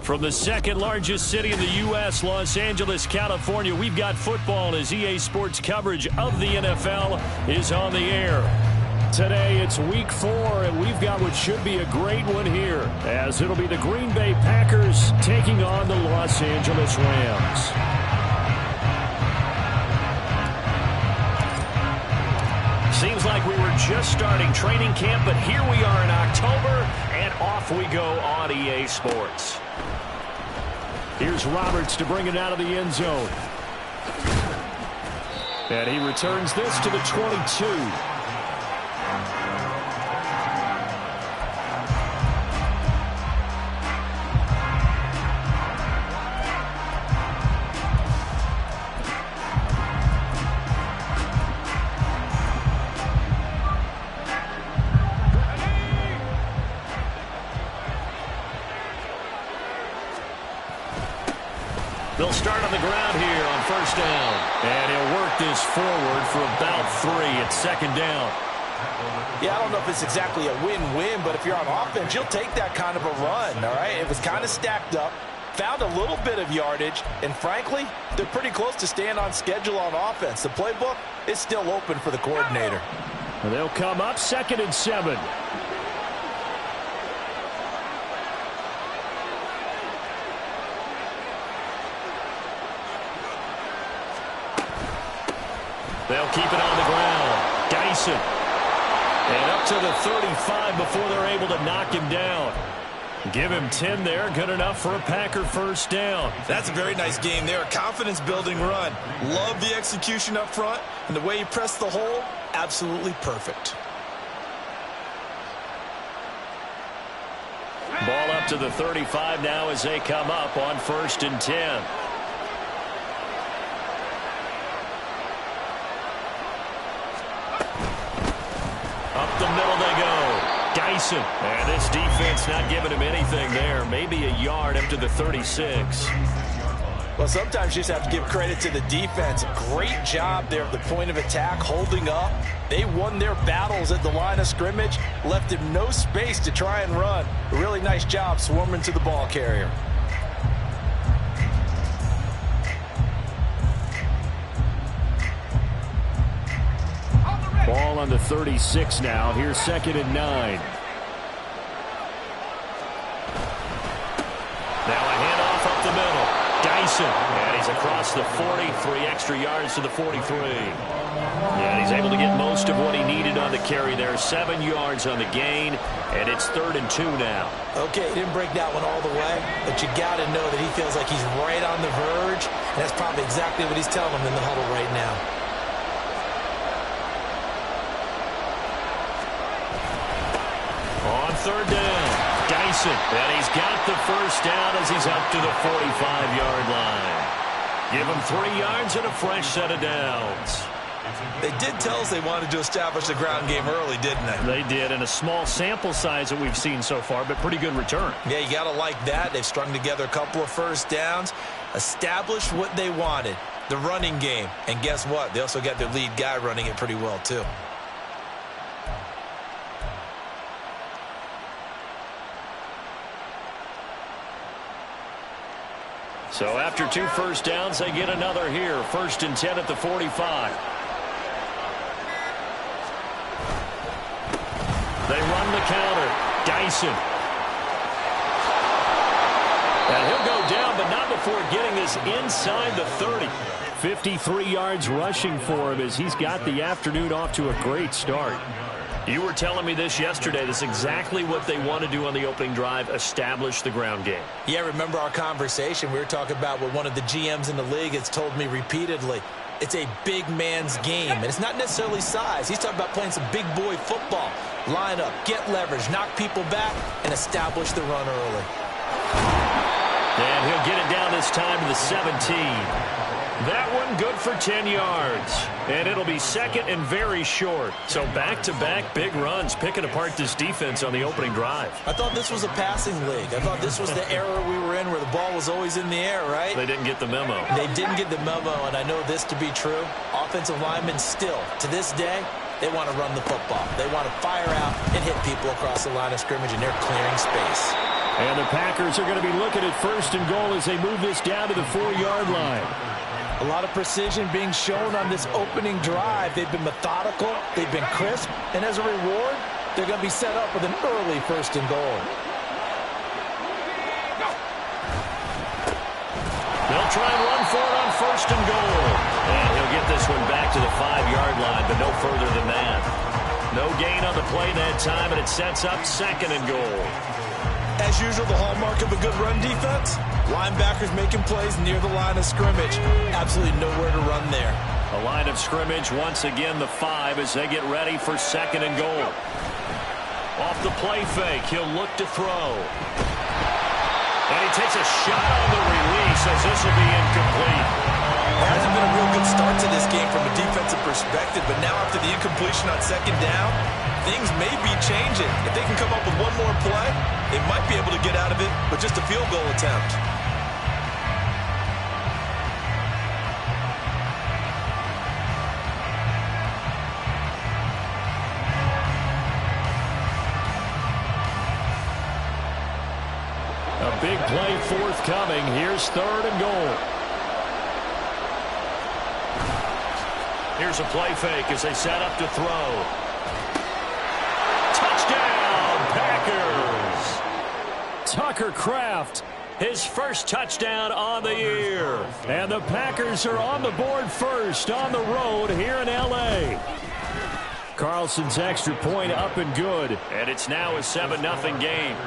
From the second largest city in the U.S., Los Angeles, California, we've got football as EA Sports coverage of the NFL is on the air. Today, it's Week 4, and we've got what should be a great one here, as it'll be the Green Bay Packers taking on the Los Angeles Rams. Seems like we were just starting training camp, but here we are in October, and off we go on EA Sports. Here's Roberts to bring it out of the end zone. And he returns this to the 22. They'll start on the ground here on first down. And he'll work this forward for about 3 at second down. Yeah, I don't know if it's exactly a win-win, but if you're on offense, you'll take that kind of a run, all right? It was kind of stacked up, found a little bit of yardage, and frankly, they're pretty close to staying on schedule on offense. The playbook is still open for the coordinator. And they'll come up 2nd and 7. They'll keep it on the ground. Dyson. And up to the 35 before they're able to knock him down. Give him 10 there. Good enough for a Packer first down. That's a very nice game there. A confidence-building run. Love the execution up front. And the way he pressed the hole, absolutely perfect. Ball up to the 35 now as they come up on 1st and 10. Up the middle they go. Dyson. And this defense not giving him anything there. Maybe a yard up to the 36. Well, sometimes you just have to give credit to the defense. Great job there at the point of attack, holding up. They won their battles at the line of scrimmage, left him no space to try and run. A really nice job swarming to the ball carrier. Ball on the 36 now. Here's 2nd and 9. Now a handoff up the middle. Dyson. And he's across the 40. 3 extra yards to the 43. Yeah, he's able to get most of what he needed on the carry there. 7 yards on the gain. And it's 3rd and 2 now. Okay, he didn't break that one all the way, but you got to know that he feels like he's right on the verge. And that's probably exactly what he's telling him in the huddle right now. On 3rd down, Dyson. And he's got the first down as he's up to the 45-yard line. Give him 3 yards and a fresh set of downs. They did tell us they wanted to establish the ground game early, didn't they? They did, and a small sample size that we've seen so far, but pretty good return. Yeah, you got to like that. They've strung together a couple of first downs, established what they wanted, the running game. And guess what? They also got their lead guy running it pretty well, too. So after 2 first downs, they get another here. 1st and 10 at the 45. They run the counter. Dyson. And he'll go down, but not before getting this inside the 30. 53 yards rushing for him as he's got the afternoon off to a great start. You were telling me this yesterday. That's exactly what they want to do on the opening drive, establish the ground game. Yeah, remember our conversation. We were talking about what one of the GMs in the league has told me repeatedly. It's a big man's game, and it's not necessarily size. He's talking about playing some big boy football. Line up, get leverage, knock people back, and establish the run early. And he'll get it down this time to the 17. That one good for 10 yards. And it'll be 2nd and very short. So back-to-back big runs, picking apart this defense on the opening drive. I thought this was a passing league. I thought this was the era we were in where the ball was always in the air, right? They didn't get the memo. They didn't get the memo, and I know this to be true. Offensive linemen still, to this day, They want to run the football. They want to fire out and hit people across the line of scrimmage, and they're clearing space. And the Packers are going to be looking at 1st and goal as they move this down to the 4-yard line. A lot of precision being shown on this opening drive. They've been methodical. They've been crisp. And as a reward, they're going to be set up with an early 1st and goal. They'll try and run for it on 1st and goal. And he'll get this one back to the 5-yard line, but no further than that. No gain on the play that time, and it sets up 2nd and goal. As usual, the hallmark of a good run defense, linebackers making plays near the line of scrimmage. Absolutely nowhere to run there. A line of scrimmage, once again the 5 as they get ready for 2nd and goal. Off the play fake, he'll look to throw. And he takes a shot on the release as this will be incomplete. It hasn't been a real good start to this game from a defensive perspective, but now after the incompletion on 2nd down, things may be changing. If they can come up with one more play, they might be able to get out of it with just a field goal attempt. A big play forthcoming. Here's 3rd and goal. Here's a play fake as they set up to throw. Touchdown, Packers! Tucker Kraft, his first touchdown on the year. And the Packers are on the board first on the road here in L.A. Carlson's extra point up and good. And it's now a 7-0 game.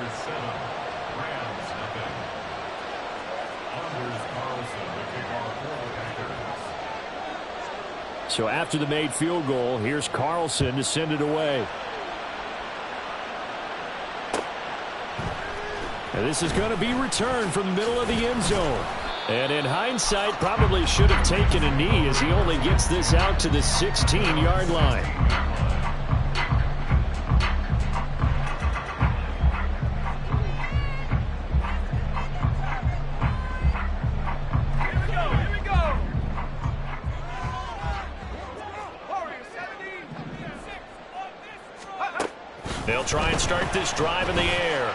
So after the made field goal, here's Carlson to send it away. And this is going to be returned from the middle of the end zone. And in hindsight, probably should have taken a knee as he only gets this out to the 16-yard line. They'll try and start this drive in the air.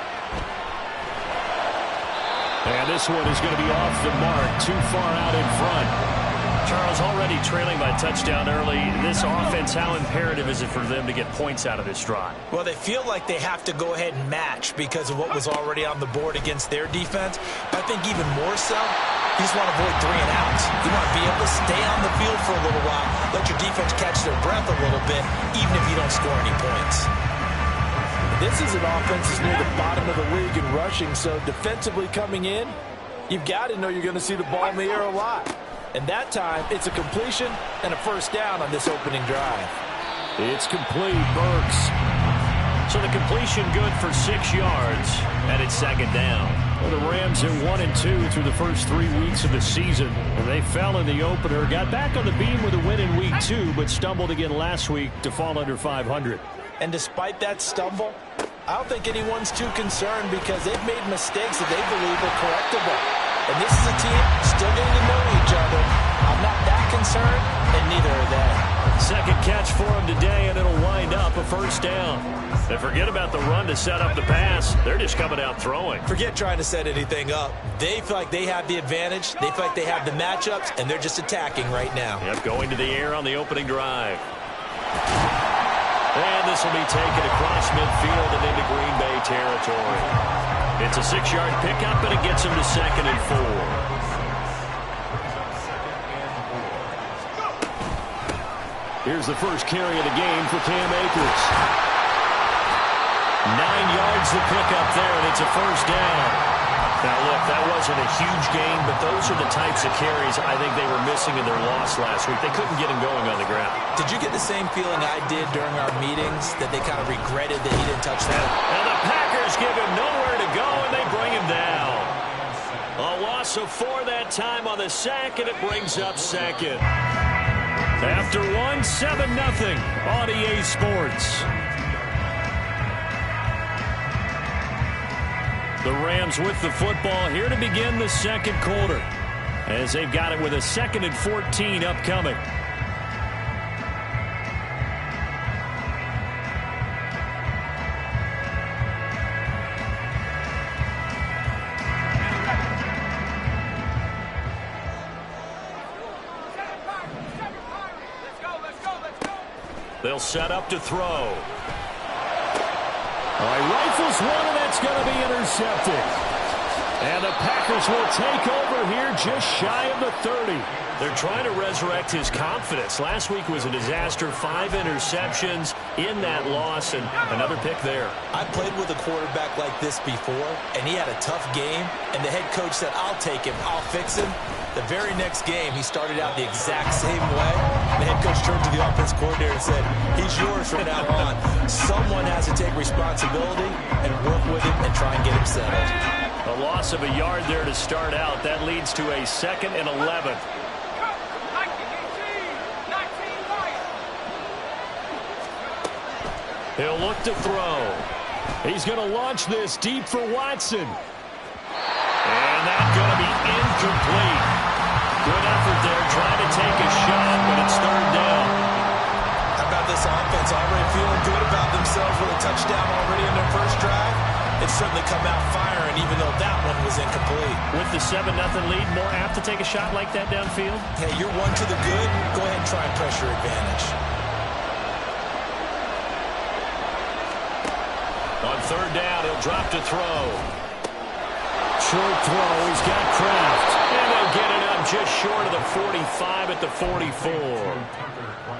And this one is going to be off the mark, too far out in front. Charles, already trailing by touchdown early. This offense, how imperative is it for them to get points out of this drive? Well, they feel like they have to go ahead and match because of what was already on the board against their defense. But I think even more so, you just want to avoid 3 and outs. You want to be able to stay on the field for a little while, let your defense catch their breath a little bit, even if you don't score any points. This is an offense that's near the bottom of the league in rushing, so defensively coming in, you've got to know you're going to see the ball in the air a lot. And that time, it's a completion and a 1st down on this opening drive. It's complete, Burks. So the completion good for 6 yards, and it's 2nd down. Well, the Rams are 1-2 through the first 3 weeks of the season. And they fell in the opener, got back on the beam with a win in week 2, but stumbled again last week to fall under 500. And despite that stumble, I don't think anyone's too concerned because they've made mistakes that they believe are correctable. And this is a team still getting to know each other. I'm not that concerned, and neither are they. 2nd catch for him today, and it'll wind up a 1st down. And forget about the run to set up the pass. They're just coming out throwing. Forget trying to set anything up. They feel like they have the advantage. They feel like they have the matchups, and they're just attacking right now. Yep, going to the air on the opening drive. And this will be taken across midfield and into Green Bay territory. It's a 6-yard pickup, and it gets him to 2nd and 4. Here's the first carry of the game for Cam Akers. 9 yards to pick up there, and it's a 1st down. Now, look, that wasn't a huge gain, but those are the types of carries I think they were missing in their loss last week. They couldn't get him going on the ground. Did you get the same feeling I did during our meetings, that they kind of regretted that he didn't touch that? And the Packers give him nowhere to go, and they bring him down. A loss of 4 that time on the sack, and it brings up 2nd. After 1, 7-0 on EA Sports. The Rams with the football here to begin the 2nd quarter, as they've got it with a 2nd and 14 upcoming. They'll set up to throw. All right, rifles one, and that's going to be intercepted. And the Packers will take over here just shy of the 30. They're trying to resurrect his confidence. Last week was a disaster. 5 interceptions in that loss, and another pick there. I played with a quarterback like this before, and he had a tough game, and the head coach said, I'll take him, I'll fix him. The very next game, he started out the exact same way. The head coach turned to the offense coordinator and said, he's yours from now on. Someone has to take responsibility and work with him and try and get him settled. A loss of a yard there to start out. That leads to a 2nd and 11. He'll look to throw. He's going to launch this deep for Watson. And that's going to be incomplete. Good effort there, trying to take a shot, but it's 3rd down. How about this offense already feeling good about themselves with a touchdown already in their first drive? It's certainly come out firing, even though that one was incomplete. With the 7-0 lead, more apt to take a shot like that downfield? Hey, you're one to the good. Go ahead and try and press your advantage. On 3rd down, he'll drop to throw. Short throw, he's got Kraft. And they'll get it up just short of the 45 at the 44.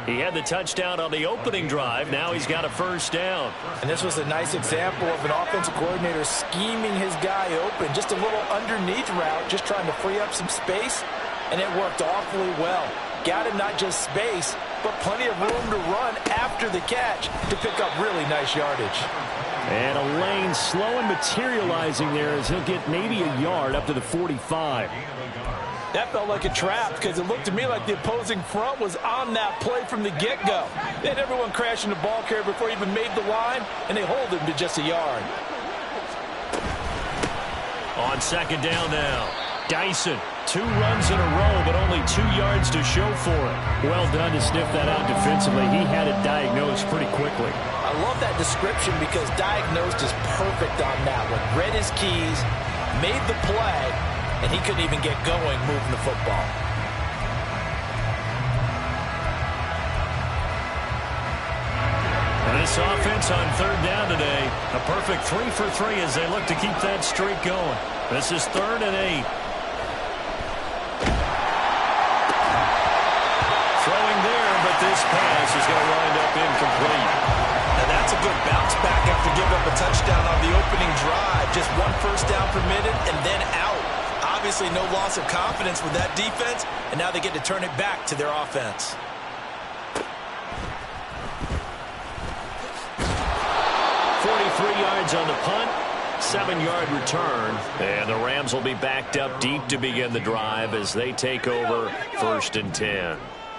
He had the touchdown on the opening drive. Now he's got a 1st down. And this was a nice example of an offensive coordinator scheming his guy open. Just a little underneath route, just trying to free up some space. And it worked awfully well. Got him not just space, but plenty of room to run after the catch to pick up really nice yardage. And a lane slow and materializing there as he'll get maybe a yard up to the 45. That felt like a trap because it looked to me like the opposing front was on that play from the get-go. They had everyone crashing the ball carrier before he even made the line, and they hold him to just a yard. On 2nd down now, Dyson. 2 runs in a row, but only 2 yards to show for it. Well done to sniff that out defensively. He had it diagnosed pretty quickly. I love that description because diagnosed is perfect on that one. Read his keys, made the play, and he couldn't even get going moving the football. And this offense on 3rd down today, a perfect 3 for 3 as they look to keep that streak going. This is 3rd and 8. Throwing there, but this pass is going to wind up incomplete. And that's a good bounce back after giving up a touchdown on the opening drive. Just 1 first down permitted and then out. Obviously no loss of confidence with that defense, and now they get to turn it back to their offense. Yards on the punt, 7-yard return, and the Rams will be backed up deep to begin the drive as they take over 1st and 10.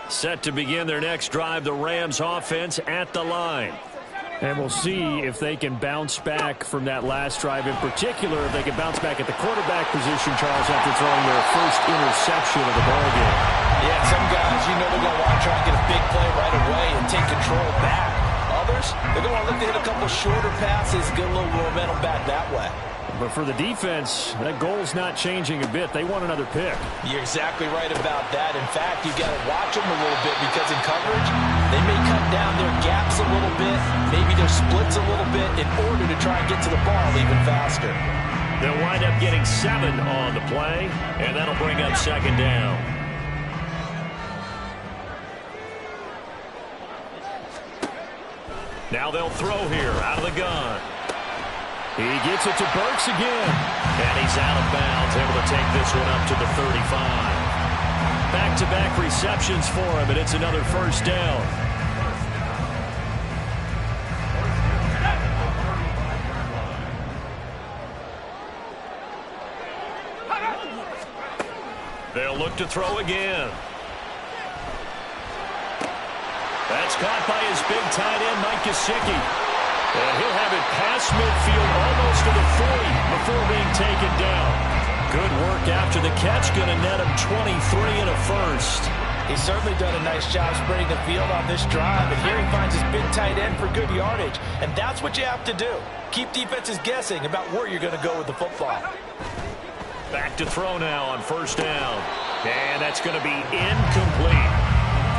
Set to begin their next drive, the Rams offense at the line. And we'll see if they can bounce back from that last drive. In particular, if they can bounce back at the quarterback position, Charles, after throwing their first interception of the ballgame. Yeah, some guys, you know they're going to want to try and get a big play right away and take control back. Others, they're going to want to look to hit a couple shorter passes, get a little momentum back that way. But for the defense, that goal's not changing a bit. They want another pick. You're exactly right about that. In fact, you've got to watch them a little bit because in coverage, they may cut down their gaps a little bit, maybe their splits a little bit in order to try and get to the ball even faster. They'll wind up getting 7 on the play, and that'll bring up 2nd down. Now they'll throw here out of the gun. He gets it to Burks again. And he's out of bounds, able to take this one up to the 35. Back-to-back receptions for him, and it's another 1st down. They'll look to throw again. That's caught by his big tight end, Mike Gesicki. And he'll have it past midfield almost to the 40 before being taken down. Good work after the catch, going to net him 23 and a first. He's certainly done a nice job spreading the field on this drive, and here he finds his big tight end for good yardage. And that's what you have to do. Keep defenses guessing about where you're going to go with the football. Back to throw now on 1st down. And that's going to be incomplete.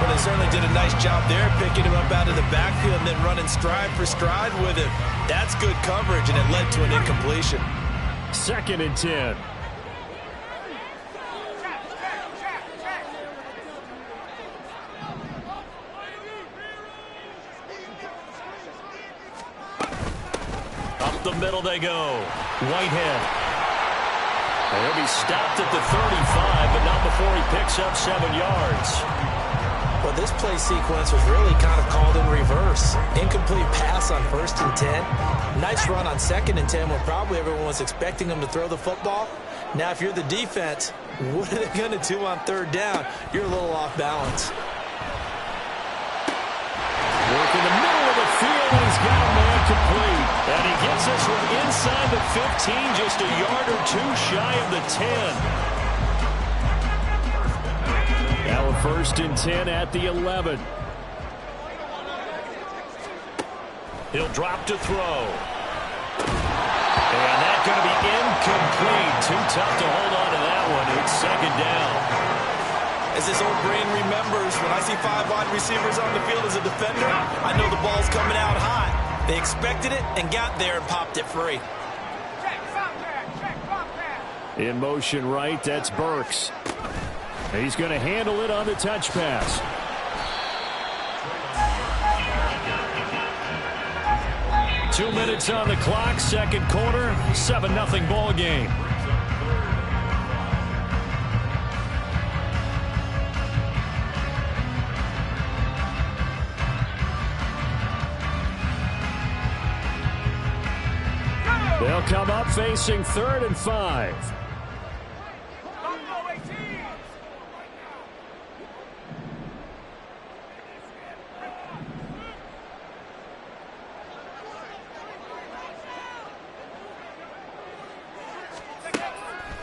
Well, they certainly did a nice job there, picking him up out of the backfield and then running stride for stride with him. That's good coverage, and it led to an incompletion. 2nd and 10. Up the middle they go. Whitehead. He'll be stopped at the 35, but not before he picks up 7 yards. Well, this play sequence was really kind of called in reverse. Incomplete pass on 1st and 10. Nice run on 2nd and 10 when probably everyone was expecting him to throw the football. Now, if you're the defense, what are they going to do on 3rd down? You're a little off balance. Work in the middle of the field, and he's got a man complete. And he gets this one inside the 15, just a yard or 2 shy of the 10. Now a 1st and 10 at the 11. He'll drop to throw. And that's going to be incomplete. Too tough to hold on to that one. It's 2nd down. As his old brain remembers, when I see 5 wide receivers on the field as a defender, I know the ball's coming out high. They expected it and got there and popped it free. In motion right, that's Burks. He's going to handle it on the touch pass. Two minutes on the clock, 2nd quarter, 7-0 ball game. They'll come up facing 3rd and 5.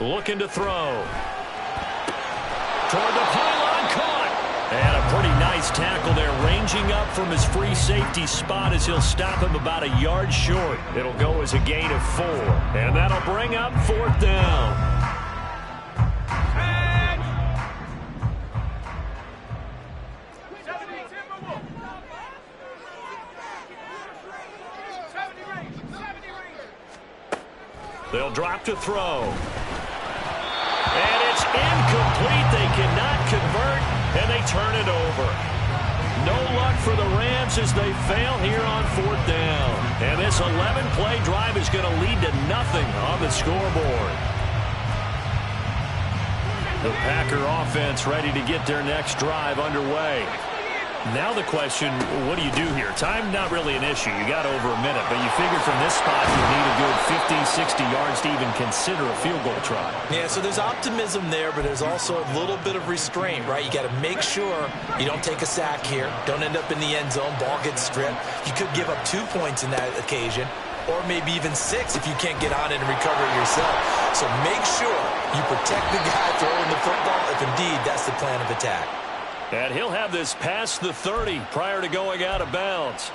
Looking to throw. Toward the pylon, caught. And a pretty nice tackle there, ranging up from his free safety spot as he'll stop him about a yard short. It'll go as a gain of 4. And that'll bring up 4th down. They'll drop to throw. And it's incomplete. They cannot convert, and they turn it over. No luck for the Rams as they fail here on 4th down. And this 11-play drive is going to lead to nothing on the scoreboard. The Packer offense ready to get their next drive underway. Now the question, what do you do here? Time not really an issue. You got over a minute, but you figure from this spot you need a good 50, 60 yards to even consider a field goal try. Yeah, so there's optimism there, but there's also a little bit of restraint, right? You got to make sure you don't take a sack here. Don't end up in the end zone. Ball gets stripped. You could give up 2 points in that occasion, or maybe even 6 if you can't get on it and recover it yourself. So make sure you protect the guy throwing the football if indeed that's the plan of attack. And he'll have this past the 30 prior to going out of bounds.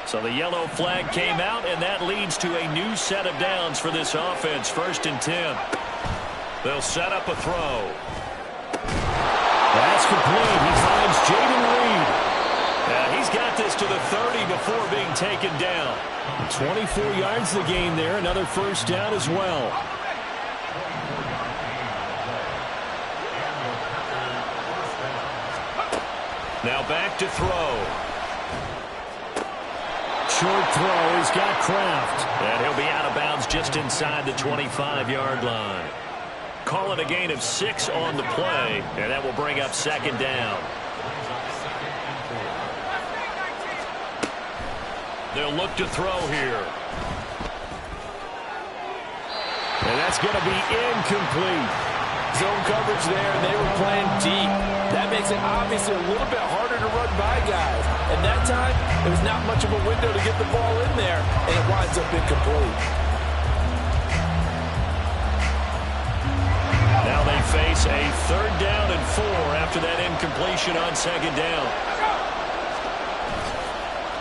So the yellow flag came out, and that leads to a new set of downs for this offense. 1st and 10. They'll set up a throw. That's complete. He finds Jaden Reed. Yeah, he's got this to the 30 before being taken down. 24 yards the gain there. Another 1st down as well. Now back to throw. Short throw. He's got Kraft. And he'll be out of bounds just inside the 25-yard line. Call it a gain of 6 on the play, and that will bring up 2nd down. They'll look to throw here. And that's going to be incomplete. Zone coverage there, and they were playing deep. That makes it obviously a little bit harder to run by guys. And that time, there was not much of a window to get the ball in there, and it winds up incomplete. Now they face a 3rd down and 4 after that incompletion on 2nd down.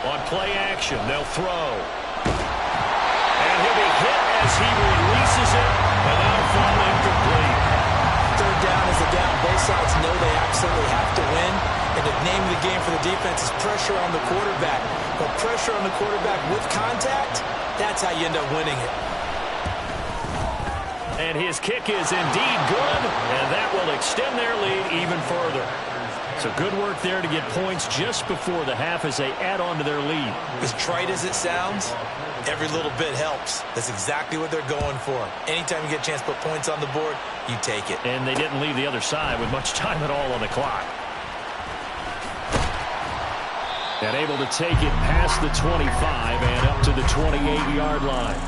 On play action, they'll throw. And he'll be hit as he releases it, and that'll fall incomplete. both sides know they absolutely have to win. And the name of the game for the defense is pressure on the quarterback. But pressure on the quarterback with contact, that's how you end up winning it. And his kick is indeed good, and that will extend their lead even further. So good work there to get points just before the half as they add on to their lead. As trite as it sounds, every little bit helps. That's exactly what they're going for. Anytime you get a chance to put points on the board, you take it. And they didn't leave the other side with much time at all on the clock. And able to take it past the 25 and up to the 28-yard line.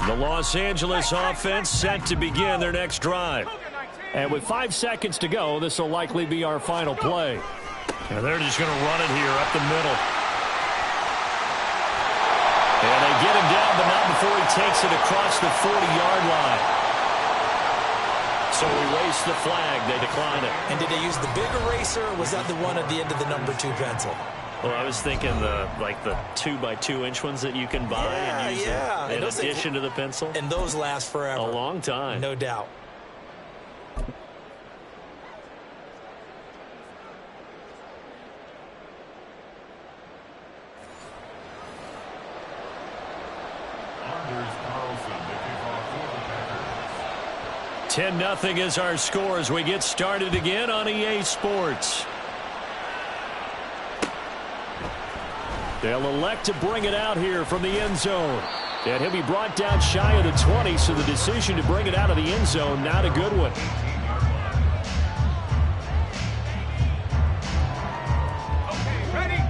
The Los Angeles offense set to begin their next drive. And with 5 seconds to go, this will likely be our final play. And they're just going to run it here up the middle. And they get him down, but not before he takes it across the 40-yard line. So we race the flag. They decline it. And did they use the big eraser, or was that the one at the end of the number 2 pencil? Well, I was thinking the 2x2-inch ones that you can buy and use in addition to the pencil. And those last forever. A long time. No doubt. Ten 10-0 is our score as we get started again on EA Sports. They'll elect to bring it out here from the end zone. And he'll be brought down shy of the 20, so the decision to bring it out of the end zone, not a good one. Okay, ready?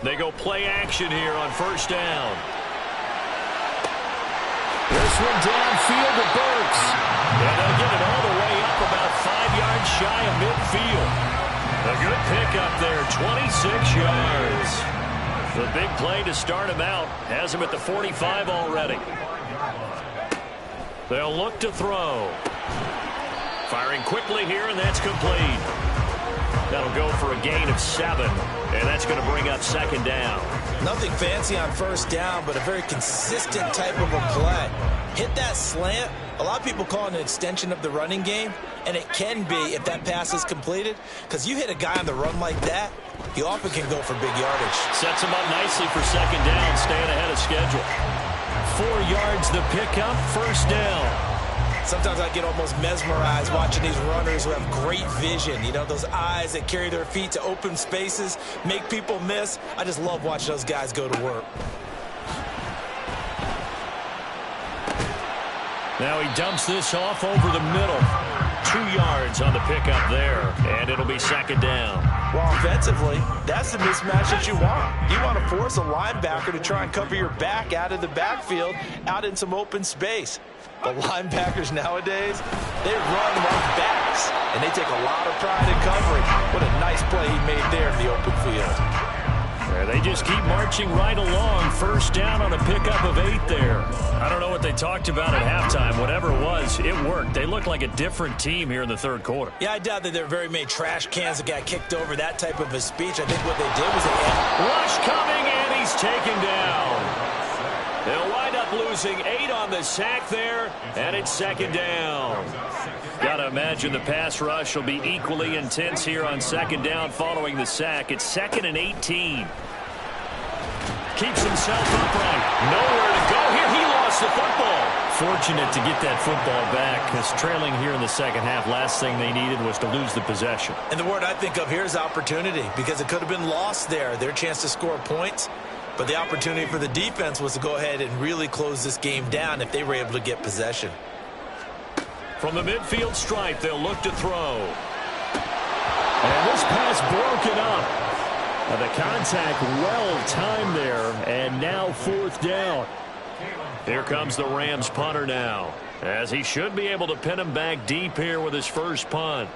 They go play action here on first down. This one downfield to Burks. And they'll get it all the way up about 5 yards shy of midfield. A good pickup there, 26 yards. The big play to start him out. Has him at the 45 already. They'll look to throw. Firing quickly here, and that's complete. That'll go for a gain of 7, and that's going to bring up second down. Nothing fancy on first down, but a very consistent type of a play. Hit that slant. A lot of people call it an extension of the running game, and it can be if that pass is completed, because you hit a guy on the run like that, he often can go for big yardage. Sets him up nicely for second down, staying ahead of schedule. 4 yards the pickup, first down. Sometimes I get almost mesmerized watching these runners who have great vision. You know, those eyes that carry their feet to open spaces, make people miss. I just love watching those guys go to work. Now he dumps this off over the middle. 2 yards on the pickup there, and it'll be second down. Well, offensively, that's the mismatch that you want. You want to force a linebacker to try and cover your back out of the backfield, out in some open space. But linebackers nowadays, they run like backs, and they take a lot of pride in covering. What a nice play he made there in the open field. There, they just keep marching right along. First down on a pickup of 8 there. I don't know what they talked about at halftime. Whatever it was, it worked. They look like a different team here in the third quarter. Yeah, I doubt that there are very many trash cans that got kicked over, that type of a speech. I think what they did was they rush coming, and he's taken down. They'll wind up losing 8 on the sack there, and it's second down. Got to imagine the pass rush will be equally intense here on second down following the sack. It's 2nd and 18. Keeps himself upright. Nowhere to go here. He lost the football. Fortunate to get that football back, because trailing here in the second half, last thing they needed was to lose the possession. And the word I think of here is opportunity, because it could have been lost there. Their chance to score points. But the opportunity for the defense was to go ahead and really close this game down if they were able to get possession. From the midfield stripe, they'll look to throw. And this pass broken up. The contact well timed there, and now fourth down. Here comes the Rams punter now, as he should be able to pin him back deep here with his first punt.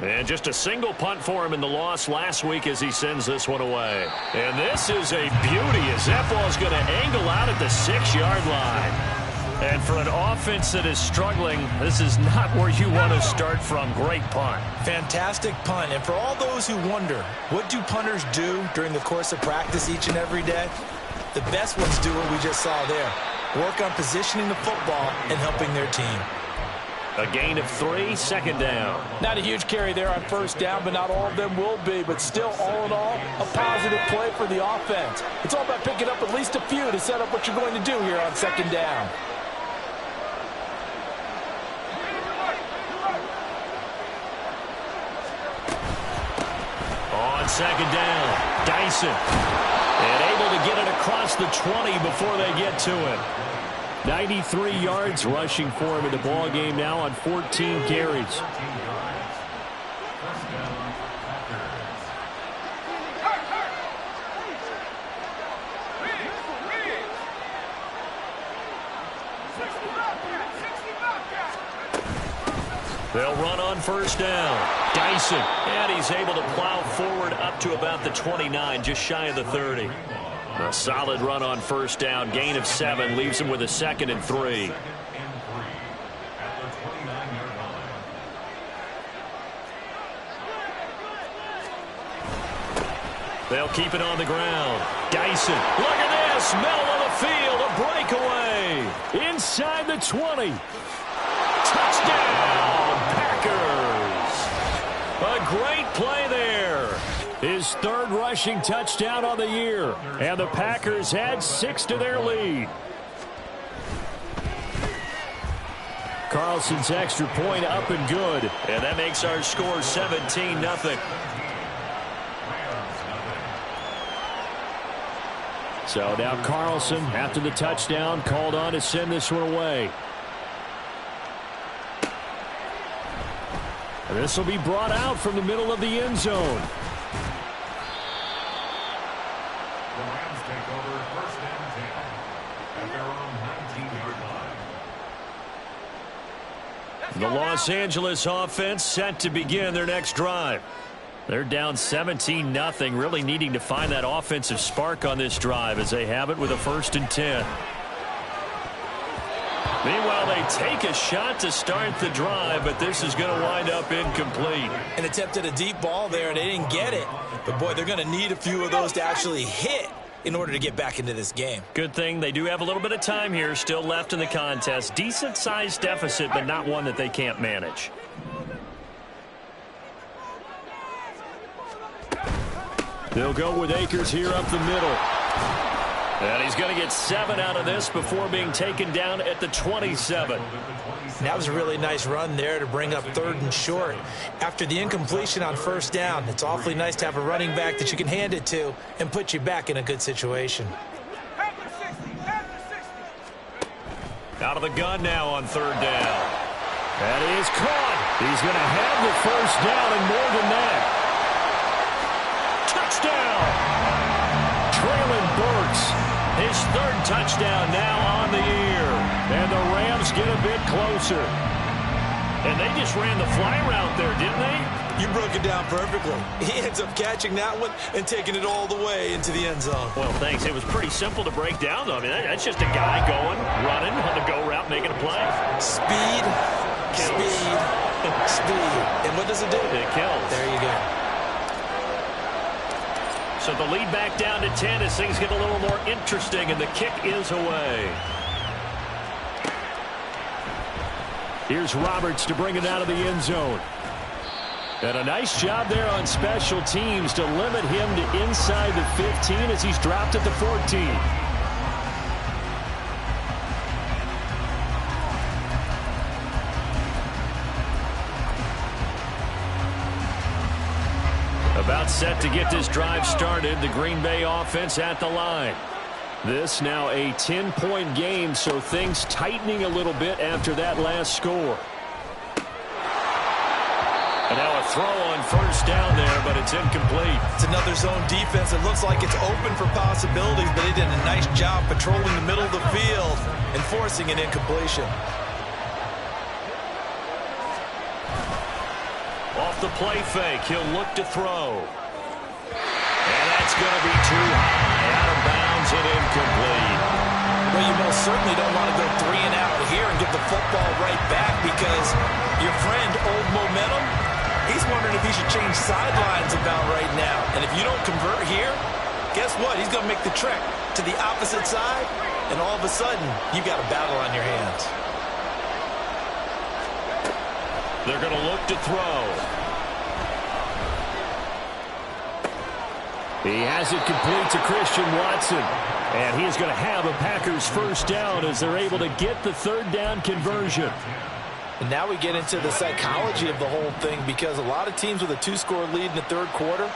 And just a single punt for him in the loss last week as he sends this one away. And this is a beauty as that ball's going to angle out at the 6-yard line. And for an offense that is struggling, this is not where you want to start from. Great punt. Fantastic punt. And for all those who wonder, what do punters do during the course of practice each and every day? The best ones do what we just saw there. Work on positioning the football and helping their team. A gain of 3, second down. Not a huge carry there on first down, but not all of them will be. But still, all in all, a positive play for the offense. It's all about picking up at least a few to set up what you're going to do here on second down. On second down, Dyson. And able to get it across the 20 before they get to it. 93 yards rushing for him in the ball game now on 14 carries. They'll run on first down. Dyson, and he's able to plow forward up to about the 29, just shy of the 30. A solid run on first down, gain of 7, leaves him with a 2nd and 3. They'll keep it on the ground. Dyson, look at this, middle of the field, a breakaway. Inside the 20. Touchdown, Packers. A great play there. His 3rd rushing touchdown on the year. And the Packers add 6 to their lead. Carlson's extra point up and good. And that makes our score 17-0. So now Carlson, after the touchdown, called on to send this one away. And this will be brought out from the middle of the end zone. The Rams take over first and 10 at their own 19-yard line. The Los Angeles offense set to begin their next drive. They're down 17-0, really needing to find that offensive spark on this drive as they have it with a 1st and 10. Meanwhile, they take a shot to start the drive, but this is going to wind up incomplete. An attempt at a deep ball there, and they didn't get it. But, boy, they're going to need a few of those to actually hit in order to get back into this game. Good thing they do have a little bit of time here still left in the contest. Decent-sized deficit, but not one that they can't manage. They'll go with Akers here up the middle. And he's going to get 7 out of this before being taken down at the 27. That was a really nice run there to bring up 3rd and short. After the incompletion on first down, it's awfully nice to have a running back that you can hand it to and put you back in a good situation. Out of the gun now on 3rd down. That is caught. He's going to have the 1st down and more than that. Touchdown! Traylon Burks. His 3rd touchdown now on the year. And the Rams get a bit closer. And they just ran the fly route there, didn't they? You broke it down perfectly. He ends up catching that one and taking it all the way into the end zone. Well, thanks. It was pretty simple to break down, though. I mean, that's just a guy going, running on the go route, making a play. Speed, Kills. speed, speed. And what does it do? It kills. There you go. So the lead back down to 10 as things get a little more interesting, and the kick is away. Here's Roberts to bring it out of the end zone. And a nice job there on special teams to limit him to inside the 15 as he's dropped at the 14. About set to get this drive started. The Green Bay offense at the line. This now a 10-point game, so things tightening a little bit after that last score. And now a throw on first down there, but it's incomplete. It's another zone defense. It looks like it's open for possibilities, but they did a nice job patrolling the middle of the field and forcing an incompletion. Off the play fake. He'll look to throw. And that's going to be too high. Out of bounds and incomplete. Well, you most certainly don't want to go 3 and out here and get the football right back because your friend, Old Momentum, he's wondering if he should change sidelines about right now. And if you don't convert here, guess what? He's going to make the trek to the opposite side, and all of a sudden, you've got a battle on your hands. They're going to look to throw. He has it complete to Christian Watson. And he is going to have a Packers first down as they're able to get the third down conversion. And now we get into the psychology of the whole thing because a lot of teams with a 2-score lead in the third quarter,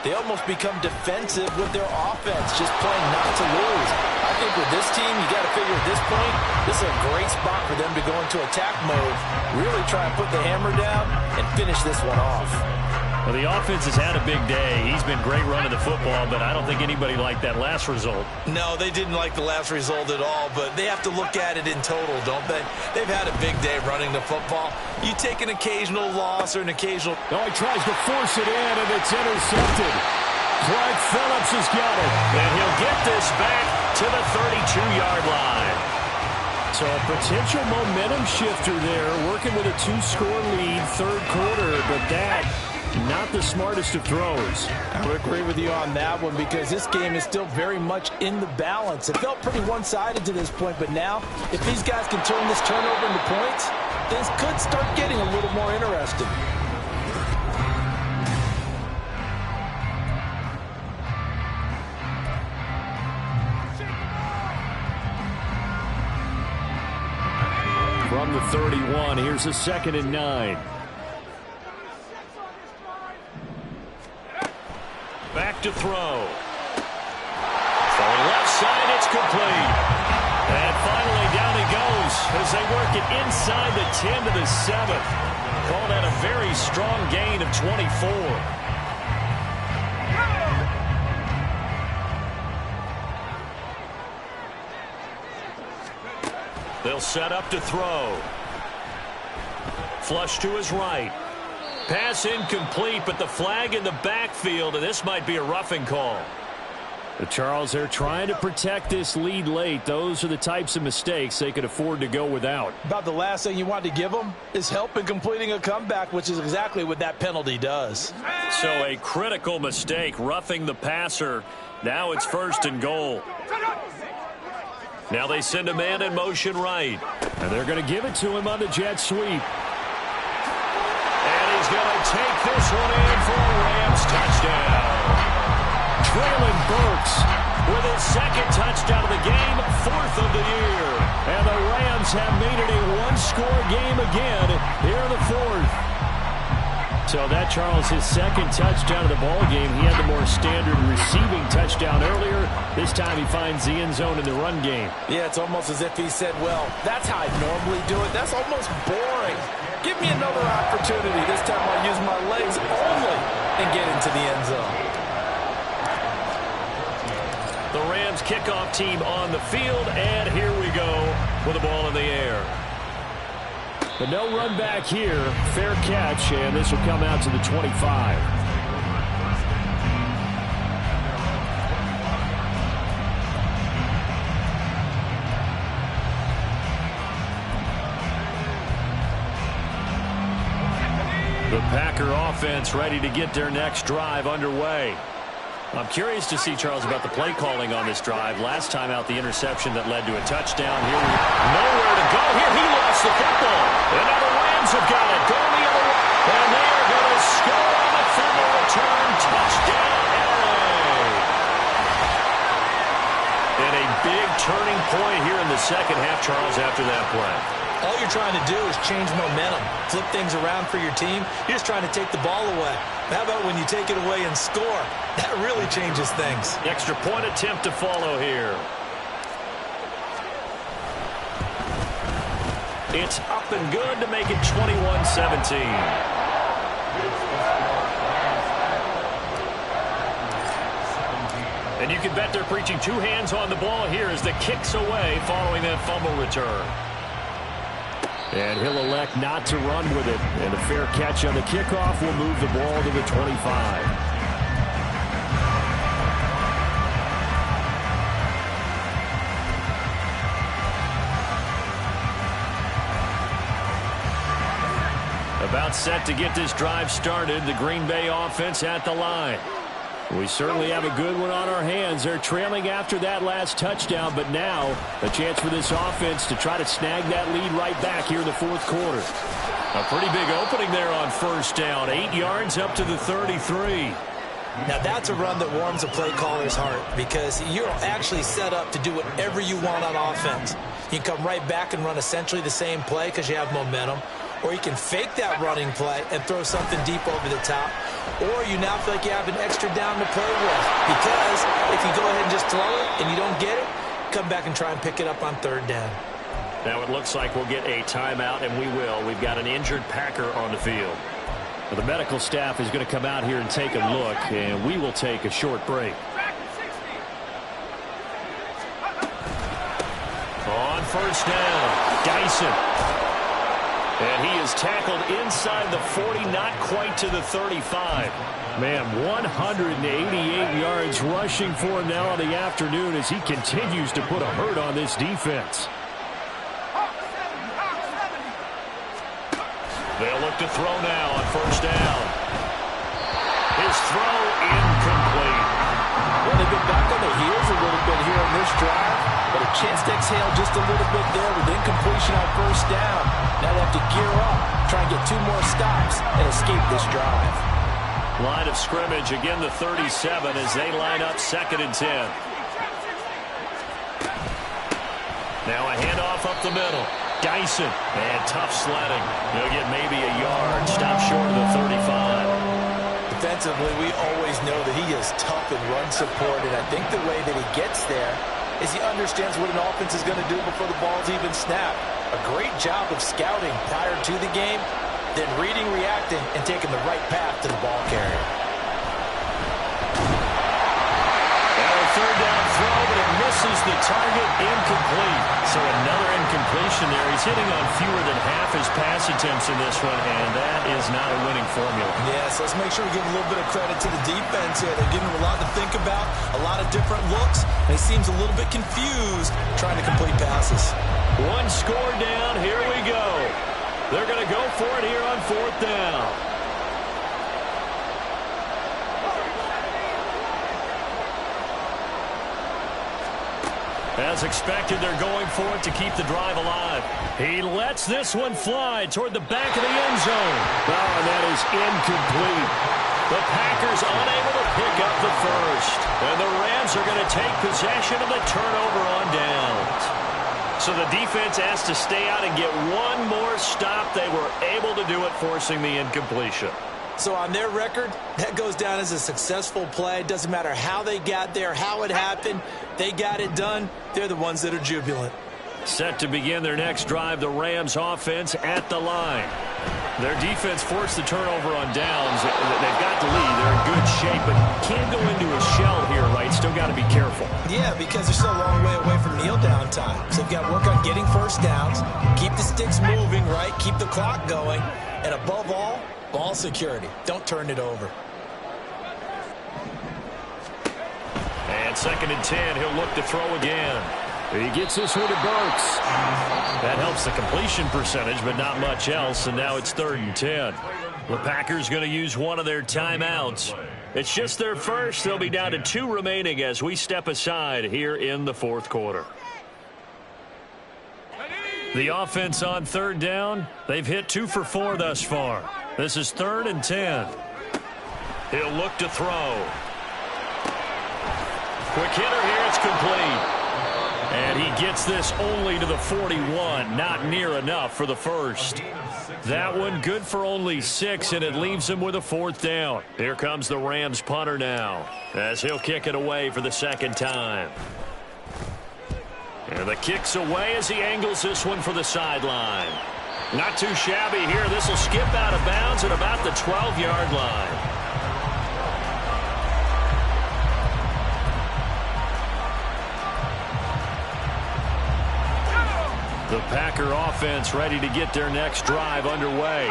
they almost become defensive with their offense, just playing not to lose. I think with this team, you got to figure at this point, this is a great spot for them to go into attack mode, really try and put the hammer down and finish this one off. Well, the offense has had a big day. He's been great running the football, but I don't think anybody liked that last result. No, they didn't like the last result at all, but they have to look at it in total, don't they? They've had a big day running the football. You take an occasional loss or an occasional... Oh, he tries to force it in, and it's intercepted. Clark Phillips has got it, and he'll get this back to the 32-yard line. So a potential momentum shifter there, working with a 2-score lead, third quarter, but that... not the smartest of throws. I would agree with you on that one because this game is still very much in the balance. It felt pretty one-sided to this point, but now, if these guys can turn this turnover into points, things could start getting a little more interesting. From the 31, here's a 2nd and 9. Back to throw. For left side, it's complete. And finally, down he goes as they work it inside the 10 to the 7. Call that a very strong gain of 24. They'll set up to throw. Flush to his right. Pass incomplete, but the flag in the backfield, and this might be a roughing call. The Charles, they're trying to protect this lead late. Those are the types of mistakes they could afford to go without. About the last thing you want to give them is help in completing a comeback, which is exactly what that penalty does. So a critical mistake, roughing the passer. Now it's 1st and goal. Now they send a man in motion right. And they're going to give it to him on the jet sweep. He's going to take this one in for a Rams touchdown. Traylon Burks with his 2nd touchdown of the game, 4th of the year. And the Rams have made it a 1-score game again here in the 4th. So that, Charles, his 2nd touchdown of the ball game. He had the more standard receiving touchdown earlier. This time he finds the end zone in the run game. Yeah, it's almost as if he said, well, that's how I normally do it. That's almost boring. Give me another opportunity. This time I'll use my legs only and get into the end zone. The Rams kickoff team on the field, and here we go with the ball in the air. But no run back here. Fair catch, and this will come out to the 25. The Packer offense ready to get their next drive underway. I'm curious to see, Charles, about the play calling on this drive. Last time out, the interception that led to a touchdown. Here, nowhere to go. Here, he lost the football. And now the Rams have got it. Going the other way. And they are going to score on the fumble return. Touchdown, LA. And a big turning point here in the second half, Charles, after that play. All you're trying to do is change momentum, flip things around for your team. You're just trying to take the ball away. How about when you take it away and score? That really changes things. Extra point attempt to follow here. It's up and good to make it 21-17. And you can bet they're preaching 2 hands on the ball here as the kick's away following that fumble return. And he'll elect not to run with it. And a fair catch on the kickoff will move the ball to the 25. About set to get this drive started, the Green Bay offense at the line. We certainly have a good one on our hands. They're trailing after that last touchdown, but now a chance for this offense to try to snag that lead right back here in the fourth quarter. A pretty big opening there on first down. 8 yards up to the 33. Now that's a run that warms a play caller's heart because you're actually set up to do whatever you want on offense. You can come right back and run essentially the same play because you have momentum. Or you can fake that running play and throw something deep over the top. Or you now feel like you have an extra down to play with. Because if you go ahead and just throw it and you don't get it, come back and try and pick it up on third down. Now it looks like we'll get a timeout, and we will. We've got an injured Packer on the field. Well, the medical staff is going to come out here and take a look, and we will take a short break. On first down, Dyson. And he is tackled inside the 40, not quite to the 35. Man, 188 yards rushing for him now on the afternoon as he continues to put a hurt on this defense. They'll look to throw now on first down. His throw incomplete. Well, they've been back on their heels a little bit here on this drive, but a chance to exhale just a little bit there with incompletion on first down. Now they have to gear up, try and get 2 more stops, and escape this drive. Line of scrimmage, again the 37 as they line up 2nd and 10. Now a handoff up the middle. Dyson, and tough sledding. He'll get maybe a yard, stop short of the 35. Defensively, we always know that he is tough in run support, and I think the way that he gets there is he understands what an offense is going to do before the ball's even snapped. A great job of scouting prior to the game, then reading, reacting, and taking the right path to the ball carrier. And a third down throw, but it misses the target, incomplete. So another incompletion there. He's hitting on fewer than half his pass attempts in this one, and that is not a winning formula. Yes, let's make sure we give a little bit of credit to the defense here. They're giving him a lot to think about, a lot of different looks, and he seems a little bit confused trying to complete passes. 1 score down, here we go. They're going to go for it here on 4th down. As expected, they're going for it to keep the drive alive. He lets this one fly toward the back of the end zone. Oh, and that is incomplete. The Packers unable to pick up the first. And the Rams are going to take possession of the turnover on downs. So the defense has to stay out and get one more stop. They were able to do it, forcing the incompletion. So on their record, that goes down as a successful play. Doesn't matter how they got there, how it happened. They got it done. They're the ones that are jubilant. Set to begin their next drive, the Rams offense at the line. Their defense forced the turnover on downs. They've got the lead. They're in good shape, but can't go into a shell here, right? Still got to be careful. Yeah, because they're still a long way away from kneel down time. So they've got to work on getting first downs, keep the sticks moving, right? Keep the clock going. And above all, ball security. Don't turn it over. And 2nd and 10, he'll look to throw again. He gets this one to Burks. That helps the completion percentage, but not much else, and now it's 3rd and 10. The Packers going to use one of their timeouts. It's just their first. They'll be down to 2 remaining as we step aside here in the 4th quarter. The offense on 3rd down, they've hit 2 for 4 thus far. This is 3rd and 10. He'll look to throw. Quick hitter here, it's complete. And he gets this only to the 41, not near enough for the first. That one good for only 6, and it leaves him with a 4th down. Here comes the Rams punter now, as he'll kick it away for the 2nd time. And the kick's away as he angles this one for the sideline. Not too shabby here. This will skip out of bounds at about the 12-yard line. The Packer offense ready to get their next drive underway.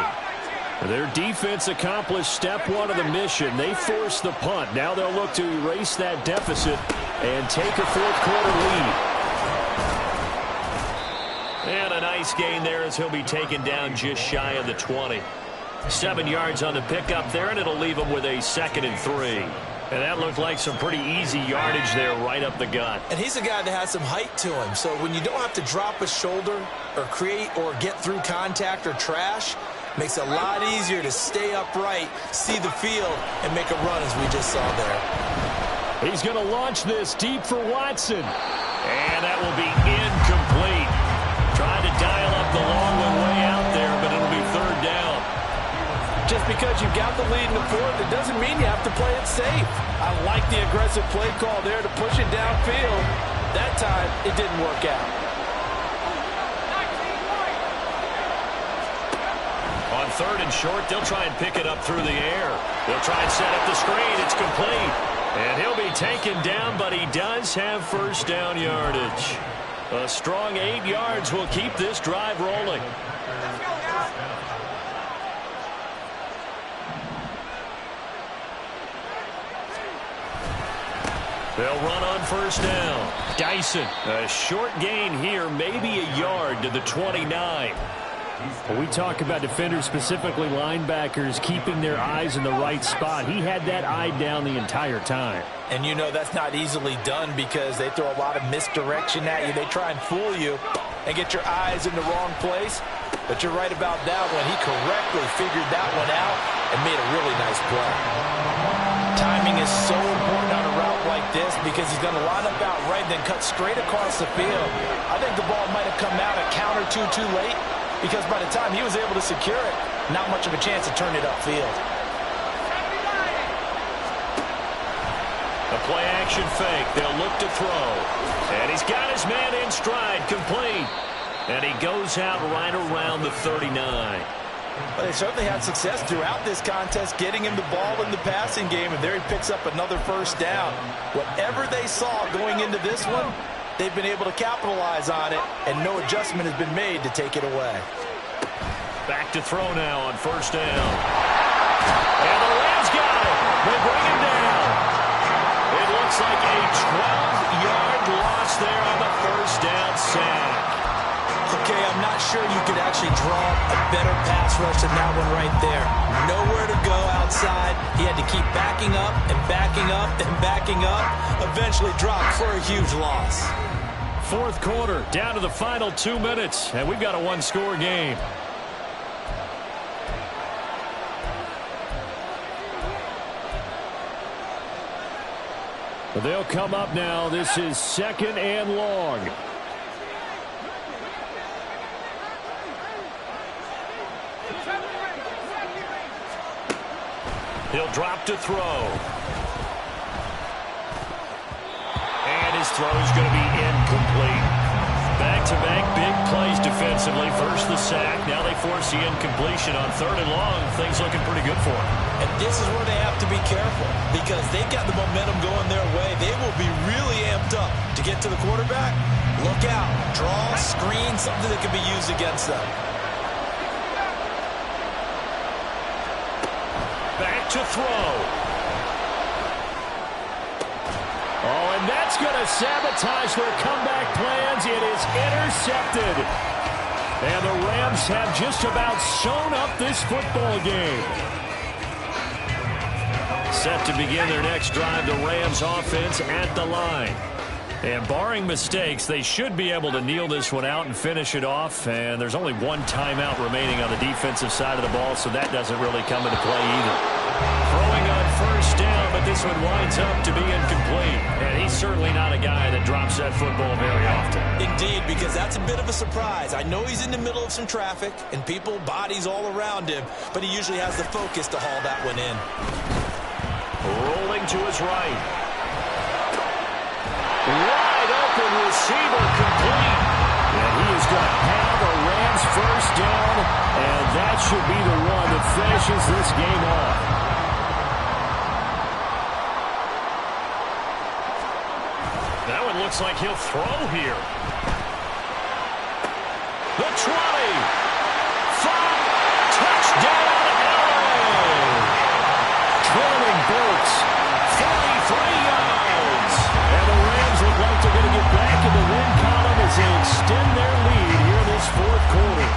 Their defense accomplished step one of the mission. They forced the punt. Now they'll look to erase that deficit and take a fourth-quarter lead. And a nice gain there as he'll be taken down just shy of the 20. 7 yards on the pickup there, and it'll leave him with a 2nd and 3. And that looked like some pretty easy yardage there right up the gut. And he's a guy that has some height to him. So when you don't have to drop a shoulder or create or get through contact or trash, makes it a lot easier to stay upright, see the field, and make a run as we just saw there. He's going to launch this deep for Watson. And that will be incomplete. Trying to dial up the long one way out there, but it'll be 3rd down. Just because you've got the lead in the fourth, it doesn't mean you have to play it safe. I like the aggressive play call there to push it downfield. That time, it didn't work out. On 3rd and short, they'll try and pick it up through the air. They'll try and set up the screen. It's complete. And he'll be taken down, but he does have 1st down yardage. A strong 8 yards will keep this drive rolling. They'll run on 1st down. Dyson, a short gain here, maybe a yard to the 29. When we talk about defenders, specifically linebackers, keeping their eyes in the right spot, he had that eye down the entire time. And you know that's not easily done because they throw a lot of misdirection at you. They try and fool you and get your eyes in the wrong place. But you're right about that one. He correctly figured that one out and made a really nice play. Timing is so important on a route like this because he's going to line up out right, then cut straight across the field. I think the ball might have come out a count or two too late because by the time he was able to secure it, not much of a chance to turn it upfield. A play-action fake. They'll look to throw. And he's got his man in stride, complete. And he goes out right around the 39. Well, they certainly had success throughout this contest getting him the ball in the passing game, and there he picks up another 1st down. Whatever they saw going into this one, they've been able to capitalize on it, and no adjustment has been made to take it away. Back to throw now on 1st down. And the Rams got it. They bring him down. It looks like a 12-yard loss there on the 1st down sack. Okay, I'm not sure you could actually draw a better pass rush than that one right there. Nowhere to go outside. He had to keep backing up and backing up and backing up. Eventually dropped for a huge loss. 4th quarter, down to the final 2 minutes, and we've got a 1-score game. They'll come up now. This is 2nd and long. He'll drop to throw. And his throw is going to be incomplete. Back-to-back big plays defensively. First the sack. Now they force the incompletion on 3rd and long. Things looking pretty good for them. And this is where they have to be careful because they've got the momentum going their way. They will be really amped up to get to the quarterback. Look out. Draw, screen, something that can be used against them. Back to throw. Oh, and that's going to sabotage their comeback plans. It is intercepted. And the Rams have just about sewn up this football game. Set to begin their next drive, the Rams offense at the line. And barring mistakes, they should be able to kneel this one out and finish it off. And there's only one timeout remaining on the defensive side of the ball, so that doesn't really come into play either. Throwing on 1st down, but this one winds up to be incomplete. And he's certainly not a guy that drops that football very often. Indeed, because that's a bit of a surprise. I know he's in the middle of some traffic and people, bodies all around him, but he usually has the focus to haul that one in. Rolling to his right. Wide open receiver, complete. And he is going to have a Rams 1st down, and that should be the one that finishes this game off. That one looks like he'll throw here. The 20. 5. Touchdown, LA. Trailing Burks. 43 yards. And the Rams look like they're going to get back in the win column as they extend their lead here in this fourth quarter.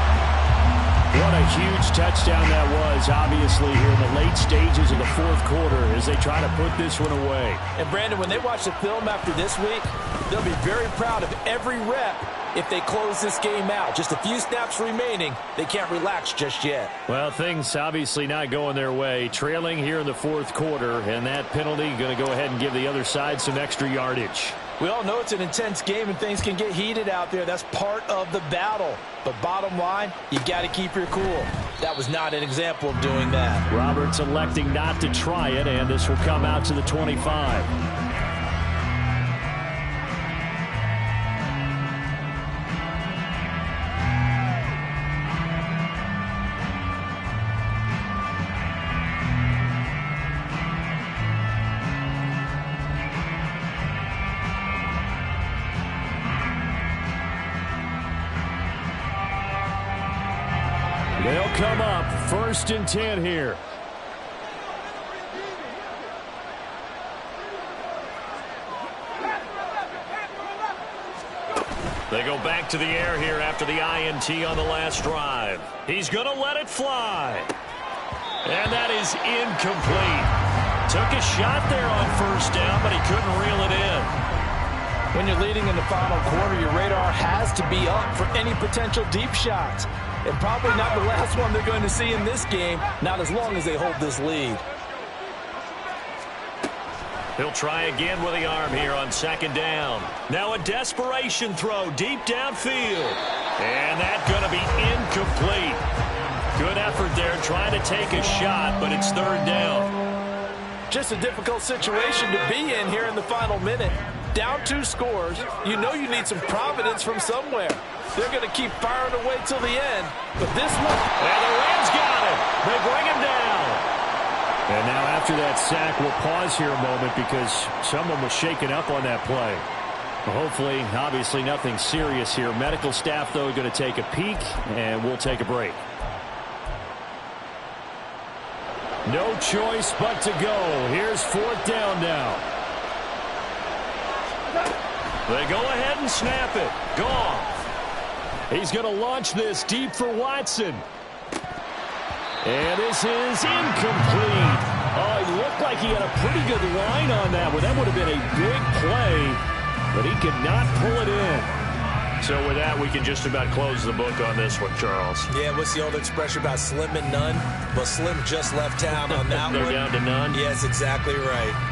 What a huge touchdown that was, obviously, here in the late stages of the fourth quarter as they try to put this one away. And, Brandon, when they watch the film after this week, they'll be very proud of every rep if they close this game out. Just a few snaps remaining. They can't relax just yet. Well, things obviously not going their way. Trailing here in the fourth quarter, and that penalty going to go ahead and give the other side some extra yardage. We all know it's an intense game and things can get heated out there. That's part of the battle. But bottom line, you got to keep your cool. That was not an example of doing that. Roberts electing not to try it, and this will come out to the 25. They'll come up 1st and 10 here. They go back to the air here after the INT on the last drive. He's going to let it fly. And that is incomplete. Took a shot there on 1st down, but he couldn't reel it in. When you're leading in the final quarter, your radar has to be up for any potential deep shots. And probably not the last one they're going to see in this game, not as long as they hold this lead. He'll try again with the arm here on 2nd down. Now a desperation throw deep downfield. And that's going to be incomplete. Good effort there trying to take a shot, but it's 3rd down. Just a difficult situation to be in here in the final minute. Down 2 scores, you know you need some providence from somewhere. They're going to keep firing away till the end. But this one... And the Rams got it. They bring him down. And now after that sack, we'll pause here a moment because someone was shaken up on that play. Well, hopefully, obviously, nothing serious here. Medical staff, though, going to take a peek, and we'll take a break. No choice but to go. Here's 4th down now. They go ahead and snap it. Gone. He's going to launch this deep for Watson. And this is incomplete. Oh, he looked like he had a pretty good line on that one. That would have been a big play, but he could not pull it in. So with that, we can just about close the book on this one, Charles. Yeah, what's the old expression about slim and none? Well, Slim just left town on that They're one. down to none? Yes, exactly right.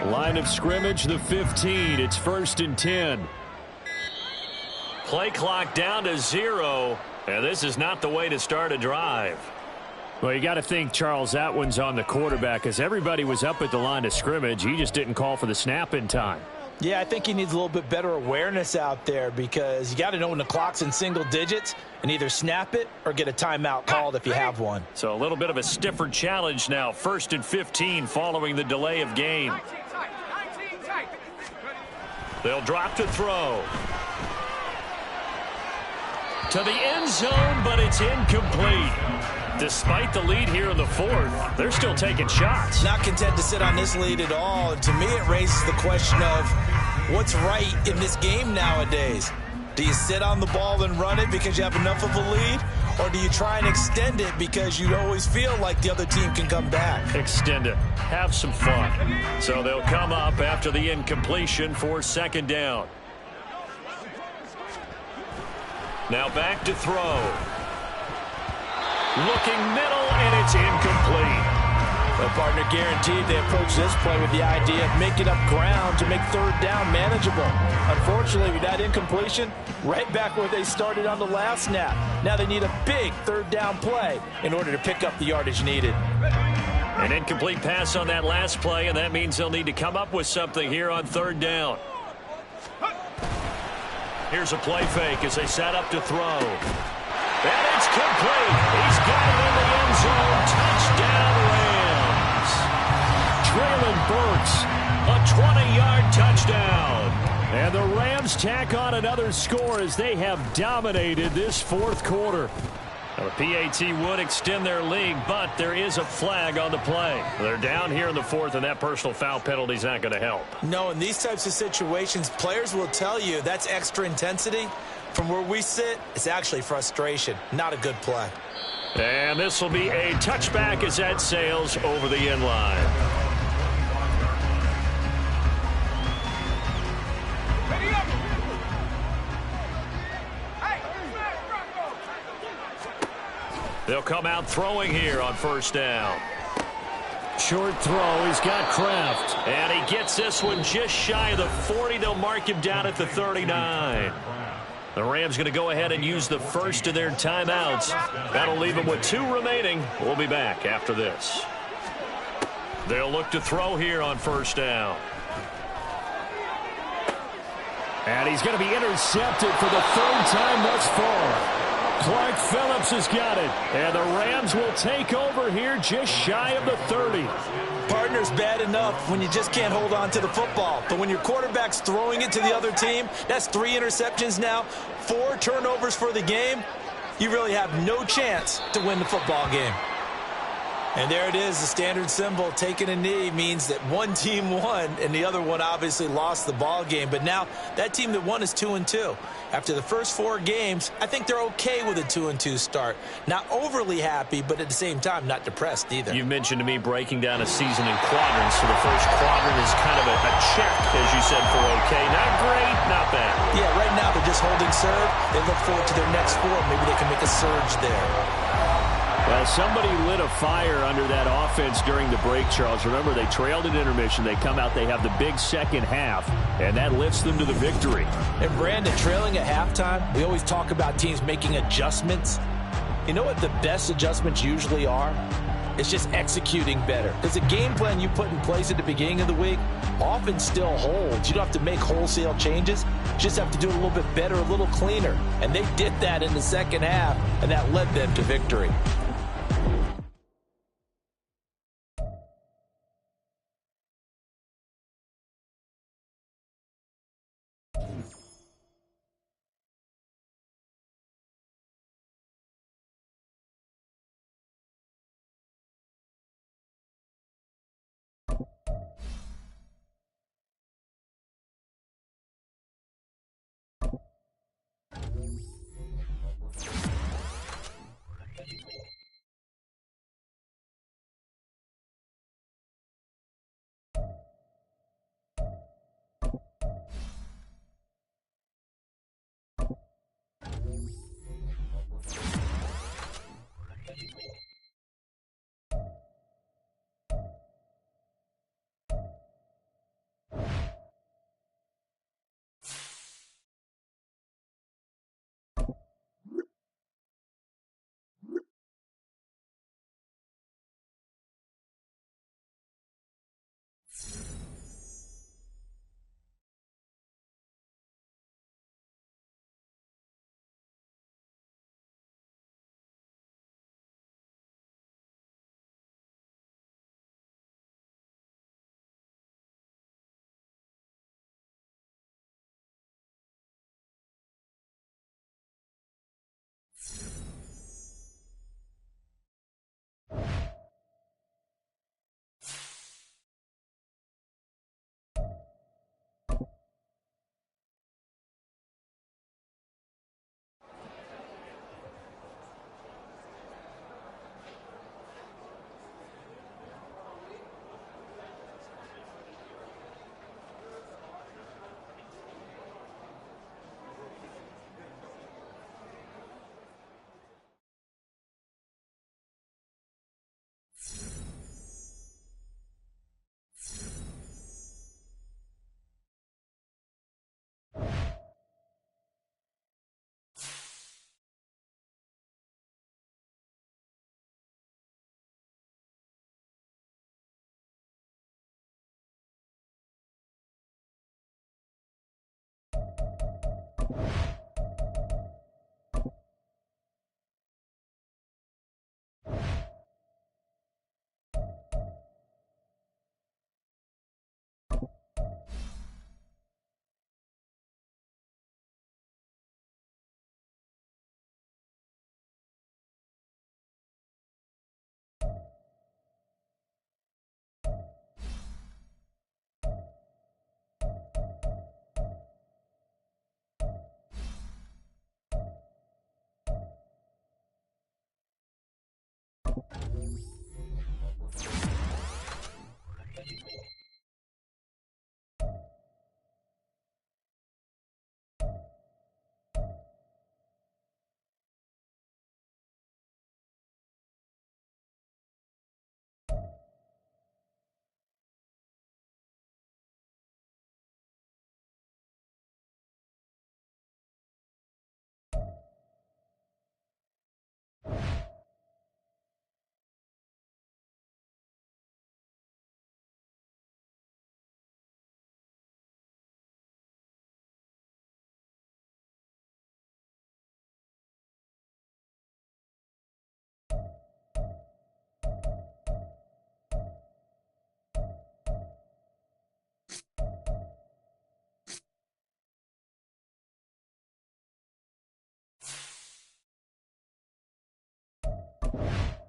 Line of scrimmage, the 15. It's 1st and 10. Play clock down to 0. And this is not the way to start a drive. Well, you got to think, Charles, that one's on the quarterback because everybody was up at the line of scrimmage. He just didn't call for the snap in time. Yeah, I think he needs a little bit better awareness out there because you got to know when the clock's in single digits and either snap it or get a timeout called if you have one. So a little bit of a stiffer challenge now. 1st and 15 following the delay of game. They'll drop to throw. To the end zone, but it's incomplete. Despite the lead here in the 4th, they're still taking shots. Not content to sit on this lead at all. And to me, it raises the question of what's right in this game nowadays. Do you sit on the ball and run it because you have enough of a lead? Or do you try and extend it because you always feel like the other team can come back? Extend it. Have some fun. So they'll come up after the incompletion for 2nd down. Now back to throw. Looking middle, and it's incomplete. The partner guaranteed they approach this play with the idea of making up ground to make 3rd down manageable. Unfortunately, with that incompletion, right back where they started on the last snap. Now they need a big 3rd down play in order to pick up the yardage needed. An incomplete pass on that last play, and that means they'll need to come up with something here on third down. Here's a play fake as they set up to throw. And it's complete. He's got it in the end zone. Touchdown, Rams. Traylon Burks, a 20-yard touchdown. And the Rams tack on another score as they have dominated this fourth quarter. Now, the PAT would extend their lead, but there is a flag on the play. They're down here in the fourth, and that personal foul penalty is not going to help. No, in these types of situations, players will tell you that's extra intensity. From where we sit, it's actually frustration. Not a good play. And this will be a touchback as that sails over the end line. They'll come out throwing here on first down. Short throw. He's got Kraft. And he gets this one just shy of the 40. They'll mark him down at the 39. The Rams going to go ahead and use the first of their timeouts. That'll leave them with 2 remaining. We'll be back after this. They'll look to throw here on first down. And he's going to be intercepted for the 3rd time thus far. Clark Phillips has got it. And the Rams will take over here just shy of the 30. Partner's bad enough when you just can't hold on to the football. But when your quarterback's throwing it to the other team, that's 3 interceptions now, 4 turnovers for the game. You really have no chance to win the football game. And there it is, the standard symbol. Taking a knee means that one team won and the other one obviously lost the ball game. But now that team that won is 2-2. After the first 4 games, I think they're okay with a 2-2 start. Not overly happy, but at the same time, not depressed either. You mentioned to me breaking down a season in quadrants. So the first quadrant is kind of a check, as you said, for okay. Not great, not bad. Yeah, right now they're just holding serve. They look forward to their next 4. Maybe they can make a surge there. Well, somebody lit a fire under that offense during the break, Charles. Remember, they trailed at intermission. They come out, they have the big second half, and that lifts them to the victory. And, Brandon, trailing at halftime, we always talk about teams making adjustments. You know what the best adjustments usually are? It's just executing better. Because the game plan you put in place at the beginning of the week often still holds. You don't have to make wholesale changes. You just have to do it a little bit better, a little cleaner. And they did that in the second half, and that led them to victory. You